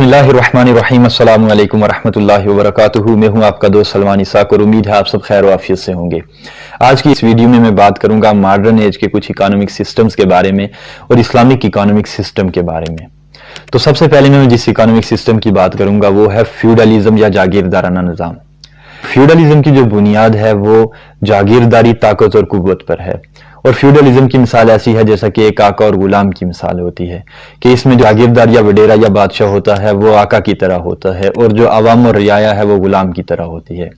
बिस्मिल्लाहिर्रहमानिर्रहीम अस्सलामु अलैकुम वरहमतुल्लाहि वबरकातुहू। मैं हूं आपका दोस्त सलमान इसाक और उम्मीद है आप सब खैर आफियत से होंगे। आज की इस वीडियो में मैं बात करूंगा मॉडर्न एज के कुछ इकोनॉमिक सिस्टम्स के बारे में और इस्लामिक इकोनॉमिक सिस्टम के बारे में। तो सबसे पहले मैं जिस इकोनॉमिक सिस्टम की बात करूंगा वो है फ्यूडलिज्म या जागीरदाराना निज़ाम। फ्यूडलिज्म की जो बुनियाद है वो जागीरदारी ताकत और कुव्वत पर है। और फ्यूडलिज्म की मिसाल ऐसी है जैसा कि एक आका और गुलाम की मिसाल होती है कि इसमें जागीरदार या वडेरा या बादशाह होता है वो आका की तरह होता है और जो अवाम और रियाया है वो गुलाम की तरह होती है।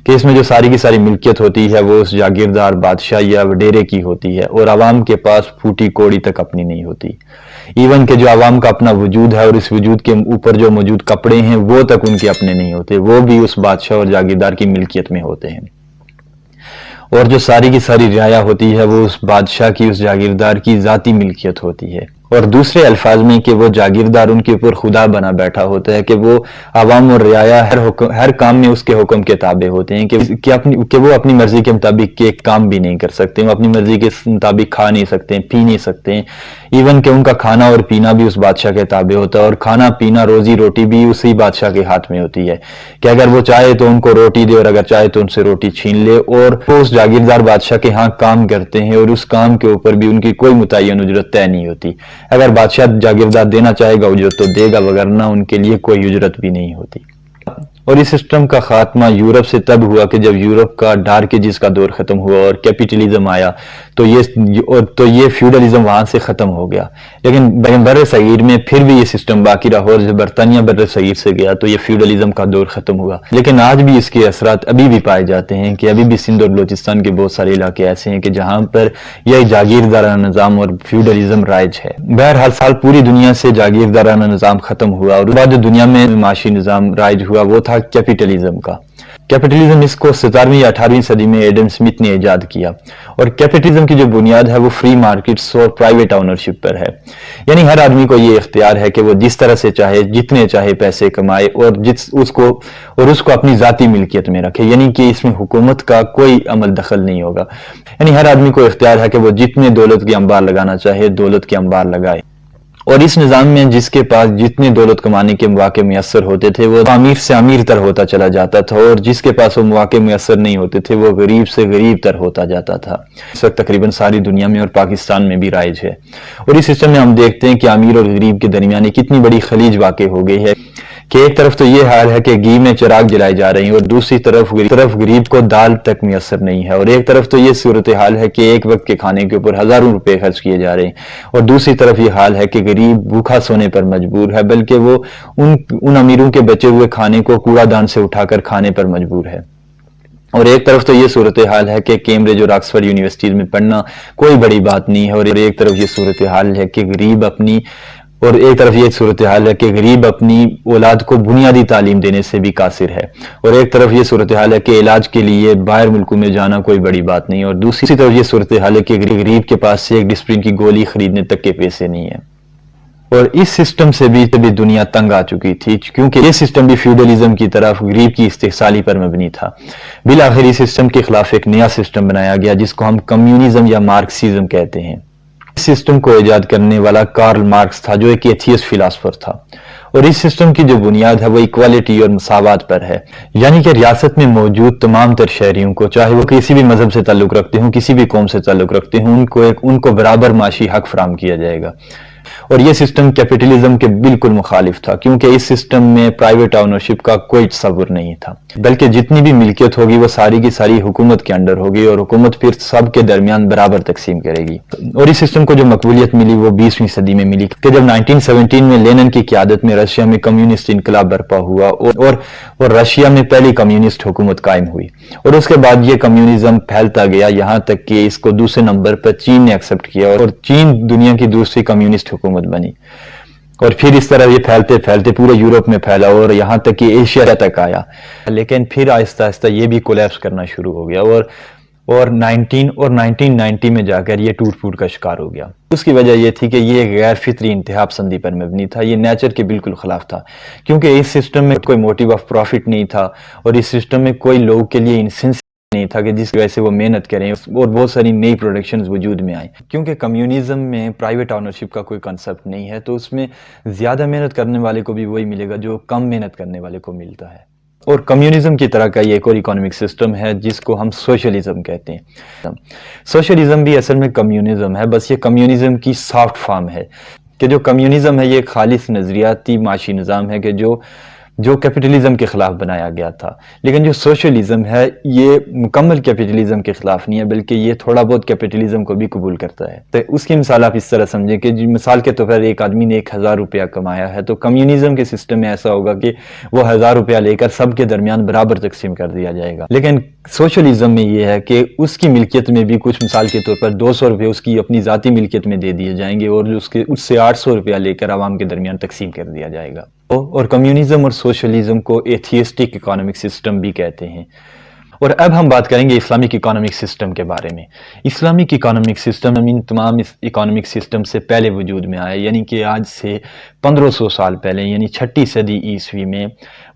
कि इसमें जो सारी की सारी मिल्कियत होती है वो उस जागीरदार बादशाह या वडेरे की होती है और अवाम के पास फूटी कोड़ी तक अपनी नहीं होती। इवन के जो अवाम का अपना वजूद है और इस वजूद के ऊपर जो मौजूद कपड़े हैं वो तक उनके अपने नहीं होते, वो भी उस बादशाह और जागीरदार की मिल्कियत में होते हैं। और जो सारी की सारी रियाया होती है वो उस बादशाह की, उस जागीरदार की जाती मिल्कियत होती है। और दूसरे अल्फाज में कि वो जागीरदार उनके ऊपर खुदा बना बैठा होता है कि वो अवाम और रियाया हर काम में उसके हुक्म के ताबे होते हैं कि वो अपनी मर्जी के मुताबिक के काम भी नहीं कर सकते, वो अपनी मर्जी के मुताबिक खा नहीं सकते, पी नहीं सकते। इवन कि उनका खाना और पीना भी उस बादशाह के ताबे होता है और खाना पीना रोजी रोटी भी उसी बादशाह के हाथ में होती है कि अगर वो चाहे तो उनको रोटी दे और अगर चाहे तो उनसे रोटी छीन ले। और वो उस जागीरदार बादशाह के यहाँ काम करते हैं और उस काम के ऊपर भी उनकी कोई मुतय्यन उजरत तय नहीं होती। अगर बादशाह जागीरदार देना चाहेगा उजरत तो देगा, वगरना उनके लिए कोई उजरत भी नहीं होती। और इस सिस्टम का खात्मा यूरोप से तब हुआ कि जब यूरोप का डार्क एजेस का दौर खत्म हुआ और कैपिटलिज्म आया तो ये फ्यूडलिज्म वहां से खत्म हो गया। लेकिन बर सगीर में फिर भी ये सिस्टम बाकी रहा और जब बरतानिया बर सगीर से गया तो ये फ्यूडलिज्म का दौर खत्म हुआ। लेकिन आज भी इसके असरात अभी भी पाए जाते हैं कि अभी भी सिंध और बलोचिस्तान के बहुत सारे इलाके ऐसे हैं कि जहां पर यह जागीरदाराना निज़ाम और फ्यूडलिज्म राइज है। बहरहाल साल पूरी दुनिया से जागीरदाराना निज़ाम खत्म हुआ और बाद जो दुनिया में माशी निज़ाम राइज हुआ वो था कैपिटलिज्म का। कैपिटलिज्म इसको 17वीं या 18वीं सदी में एडम स्मिथ ने इजाद किया। और कैपिटलिज्म की जो बुनियाद है वो फ्री मार्केट्स और प्राइवेट ओनरशिप पर है। यानी हर आदमी को ये इख्तियार है कि वो जिस तरह से चाहे जितने चाहे पैसे कमाए और उसको अपनी जाती मिल्कियत में रखे, यानी कि इसमें हुकूमत का कोई अमल दखल नहीं होगा। यानी हर आदमी को इख्तियार है कि वो जितने दौलत के अंबार लगाना चाहे दौलत के अंबार लगाए। और इस निज़ाम में जिसके पास जितने दौलत कमाने के मौके मुयस्सर होते थे वो अमीर से अमीर तर होता चला जाता था और जिसके पास वो मौके मुयस्सर नहीं होते थे वो गरीब से गरीब तर होता जाता था। इस वक्त तकरीबन सारी दुनिया में और पाकिस्तान में भी राइज है। और इस सिस्टम में हम देखते हैं कि अमीर और गरीब के दरमियान कितनी बड़ी खलीज वाक़ई हो गई है कि एक तरफ तो ये हाल है कि घी में चिराग जलाए जा रहे हैं और दूसरी तरफ गरीब को दाल तक मुयस्सर नहीं है। और एक तरफ तो ये सूरत हाल है कि एक वक्त के खाने के ऊपर हजारों रुपए खर्च किए जा रहे हैं और दूसरी तरफ ये हाल है कि गरीब भूखा सोने पर मजबूर है, बल्कि वो उन अमीरों के बचे हुए खाने को कूड़ादान से उठाकर खाने पर मजबूर है। और एक तरफ तो ये सूरत हाल है कि कैम्ब्रिज और ऑक्सफोर्ड यूनिवर्सिटीज में पढ़ना कोई बड़ी बात नहीं है और एक तरफ ये सूरत हाल है कि गरीब अपनी औलाद को बुनियादी तालीम देने से भी कासिर है। और एक तरफ ये सूरत हाल है कि इलाज के लिए बाहर मुल्कों में जाना कोई बड़ी बात नहीं और दूसरी तरफ ये सूरत हाल है कि गरीब के पास से एक डिस्प्रिन की गोली खरीदने तक के पैसे नहीं है। और इस सिस्टम से भी दुनिया तंग आ चुकी थी क्योंकि ये सिस्टम भी फ्यूडलिज्म की तरफ गरीब की इस्तेहसाली पर मबनी था। बिल आखिर इस सिस्टम के खिलाफ एक नया सिस्टम बनाया गया जिसको हम कम्युनिज्म या मार्क्सिज्म कहते हैं। इस सिस्टम को इजाद करने वाला कार्ल मार्क्स था जो एक एथियस्ट फिलासफर था। और इस सिस्टम की जो बुनियाद है वो इक्वालिटी और मसावत पर है, यानी कि रियासत में मौजूद तमाम तर शहरियों को, चाहे वो किसी भी मजहब से ताल्लुक रखते हों, किसी भी कौम से ताल्लुक रखते हों, उनको बराबर माशी हक फराम किया जाएगा। और यह सिस्टम कैपिटलिज्म के बिल्कुल मुखालिफ था क्योंकि इस सिस्टम में प्राइवेट ओनरशिप का कोई तस्वुर नहीं था, बल्कि जितनी भी मिल्कियत होगी वो सारी की सारी हुकूमत के अंडर होगी और हुकूमत फिर सबके दरमियान बराबर तकसीम करेगी। और इस सिस्टम को जो मकबूलियत मिली वो 20वीं सदी में मिली कि जब 1917 में लेनिन की क़यादत में रशिया में कम्युनिस्ट इनकलाब बर्पा हुआ और रशिया में पहली कम्युनिस्ट हुकूमत कायम हुई। और उसके बाद ये कम्युनिज्म फैलता गया यहाँ तक कि इसको दूसरे नंबर पर चीन ने एक्सेप्ट किया और चीन दुनिया की दूसरी कम्युनिस्ट हुकूमत बनी। और फिर इस तरह ये फैलते फैलते पूरे यूरोप में फैला और यहाँ तक कि एशिया तक आया। लेकिन फिर आहिस्ता आहिस्ता ये भी कोलैप्स करना शुरू हो गया और 1990 में जाकर ये टूट फूट का शिकार हो गया। उसकी वजह यह थी कि ये गैर फितरी इंतहा पसंदी पर मबनी था, ये नेचर के बिल्कुल खिलाफ था क्योंकि इस सिस्टम में कोई मोटिव ऑफ प्रॉफिट नहीं था और इस सिस्टम में कोई लोगों के लिए इंसेंस نہیں تھا کہ جس کی وجہ سے وہ محنت کریں اور بہت ساری نئی پروڈکشنز وجود میں آئیں. کیونکہ کمیونزم میں پرائیویٹ آنرشپ کا کوئی کنسپٹ نہیں ہے تو اس میں زیادہ محنت کرنے والے کو بھی وہی ملے گا جو کم محنت کرنے والے کو ملتا ہے. اور کمیونزم کی طرح کا یہ ایک اور اکانومک سسٹم ہے جس کو ہم سوشلزم کہتے ہیں. سوشلزم بھی اصل میں کمیونزم ہے، بس یہ کمیونزم کی سافٹ فارم ہے کہ جو کمیونزم ہے یہ ایک خالص نظریاتی معاشی نظام ہے کہ جو کیپٹلزم کے خلاف بنایا گیا تھا. لیکن جو سوشلزم ہے یہ مکمل کیپٹلزم کے خلاف نہیں ہے بلکہ یہ تھوڑا بہت کیپٹلزم کو بھی قبول کرتا ہے. تو اس کی مثال آپ اس طرح سمجھیں کہ مثال کے طور پر ایک آدمی نے 1000 روپیہ کمایا ہے تو کمیونزم کے سسٹم میں ایسا ہوگا کہ وہ 1000 روپیہ لے کر سب کے درمیان برابر تقسیم کر دیا جائے گا. لیکن سوشلزم میں یہ ہے کہ اس کی ملکیت میں بھی کچھ، مثال کے طور پر 200 روپے اس کی اپنی ذاتی ملکیت میں دے دیے جائیں گے اور اس سے 800 روپیہ لے کر عوام کے درمیان تقسیم کر دیا جائے گا. اور کمیونزم اور سوشلزم کو ایتھیسٹک اکانومک سسٹم بھی کہتے ہیں. اور اب ہم بات کریں گے اسلامک اکانومک سسٹم کے بارے میں. اسلامک اکانومک سسٹم ان تمام اکانومک سسٹم سے پہلے وجود میں آیا، یعنی کہ آج سے 1500 سال پہلے، یعنی 6 صدی عیسوی میں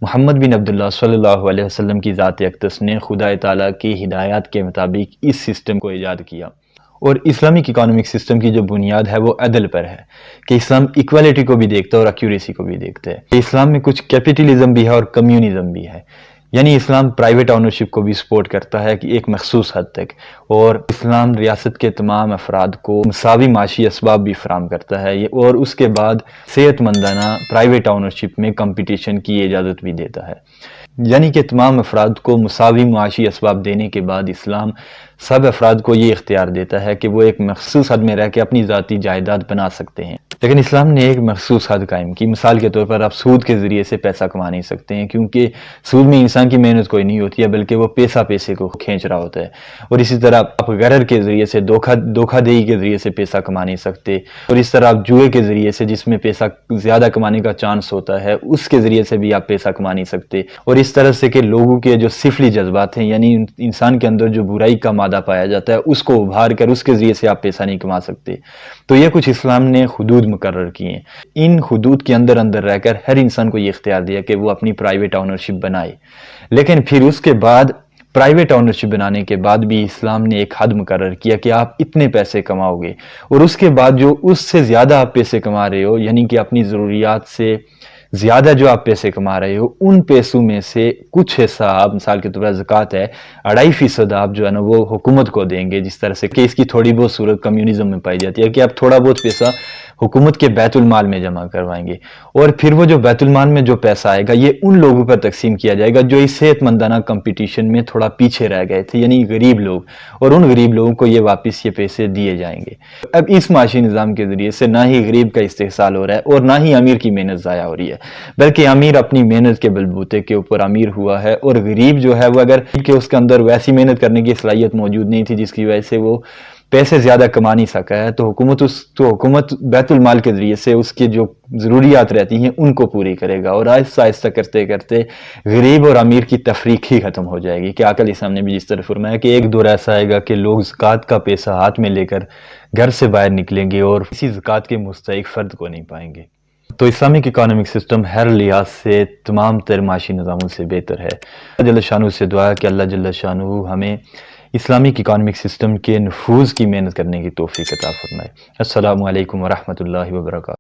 محمد بن عبداللہ صلی اللہ علیہ وسلم کی ذات اقدس نے خدا تعالیٰ کی ہدایات کے مطابق اس سسٹم کو ایجاد کیا. اور اسلامک اکانومک سسٹم کی جو بنیاد ہے وہ عدل پر ہے کہ اسلام ایکویلٹی کو بھی دیکھتا ہے اور ایکوریسی کو بھی دیکھتا ہے. اسلام میں کچھ کیپٹلزم بھی ہے اور کمیونزم بھی ہے، یعنی اسلام پرائیویٹ آنرشپ کو بھی سپورٹ کرتا ہے کہ ایک مخصوص حد تک، اور اسلام ریاست کے تمام افراد کو مساوی معاشی اسباب بھی فراہم کرتا ہے اور اس کے بعد صحت مندانہ پرائیویٹ آنرشپ میں کمپٹیشن کی اجازت بھی دیتا ہے. یعنی کہ تمام افراد کو مساوی معاشی اسباب دینے کے بعد اسلام سب افراد کو یہ اختیار دیتا ہے کہ وہ ایک مخصوص حد میں رہ کے اپنی ذاتی جائیداد بنا سکتے ہیں. لیکن اسلام نے ایک مخصوص حد قائم کی. مثال کے طور پر آپ سود کے ذریعے سے پیسہ کما نہیں سکتے ہیں کیونکہ سود میں انسان کی محنت کوئی نہیں ہوتی ہے بلکہ وہ پیسے کو کھینچ رہا ہوتا ہے. اور اسی طرح آپ غرر کے ذریعے سے دھوکہ دہی کے ذریعے سے پیسہ کما نہیں سکتے. اور اس طرح آپ جوئے کے ذریعے سے جس میں پیسہ زیادہ کمانے کا چانس ہوتا ہے اس کے ذریعے سے بھی آپ پیسہ کما نہیں سکتے. اور اس طرح سے کہ لوگوں کے جو سفلی جذبات ہیں، یعنی انسان کے اندر جو برائی کا مادہ پایا جاتا ہے اس کو ابھار کر اس کے ذریعے سے آپ پیسہ نہیں کما سکتے. تو یہ کچھ اسلام نے حدود مقرر کی ہیں. ان حدود کے اندر رہ کر ہر انسان کو یہ اختیار دیا کہ وہ اپنی پرائیویٹ آنرشپ بنائے. لیکن پھر اس کے بعد پرائیویٹ آنرشپ بنانے کے بعد بھی اسلام نے ایک حد مقرر کیا کہ آپ اتنے پیسے کماؤ گے، اور اس کے بعد جو اس سے زیادہ آپ پیسے کما رہے ہو، یعنی کہ اپنی ضروریات سے زیادہ جو آپ پیسے کما رہے ہو، ان پیسوں میں سے کچھ حصہ آپ، مثال کے طور پر زکوٰۃ ہے 2.5% آپ جو ہے نا وہ حکومت کو دیں گے. جس طرح سے کہ اس کی تھوڑی بہت صورت کمیونزم میں پائی جاتی ہے کہ آپ تھوڑا بہت پیسہ حکومت کے بیت المال میں جمع کروائیں گے، اور پھر وہ جو بیت المال میں جو پیسہ آئے گا یہ ان لوگوں پر تقسیم کیا جائے گا جو اس صحت مندانہ کمپٹیشن میں تھوڑا پیچھے رہ گئے تھے، یعنی غریب لوگ، اور ان غریب لوگوں کو یہ واپس یہ پیسے دیے جائیں گے. اب اس معاشی نظام کے ذریعے سے نہ ہی غریب کا استحصال ہو رہا ہے اور نہ ہی امیر کی محنت ضائع ہو رہی ہے، بلکہ امیر اپنی محنت کے بلبوتے کے اوپر امیر ہوا ہے، اور غریب جو ہے وہ اگر کہ اس کے اندر ویسی محنت کرنے کی صلاحیت موجود نہیں تھی جس کی وجہ سے وہ پیسے زیادہ کما نہیں سکا ہے، تو حکومت بیت المال کے ذریعے سے اس کی جو ضروریات رہتی ہیں ان کو پوری کرے گا، اور آہستہ آہستہ کرتے کرتے غریب اور امیر کی تفریق ہی ختم ہو جائے گی. کہ آقا علیہ السلام نے بھی جس طرح فرمایا کہ ایک دور ایسا آئے گا کہ لوگ زکوٰۃ کا پیسہ ہاتھ میں لے کر گھر سے باہر نکلیں گے اور کسی زکوٰۃ کے مستحق فرد کو نہیں پائیں گے. تو اسلامک اکانومک سسٹم ہر لحاظ سے تمام تر معاشی نظاموں سے بہتر ہے. اللہ جل شانہ سے دعا ہے کہ اللہ جل شانہ ہمیں اسلامک اکانومک سسٹم کے نفوذ کی محنت کرنے کی توفیق عطا فرمائے. السلام علیکم ورحمۃ اللہ وبرکاتہ.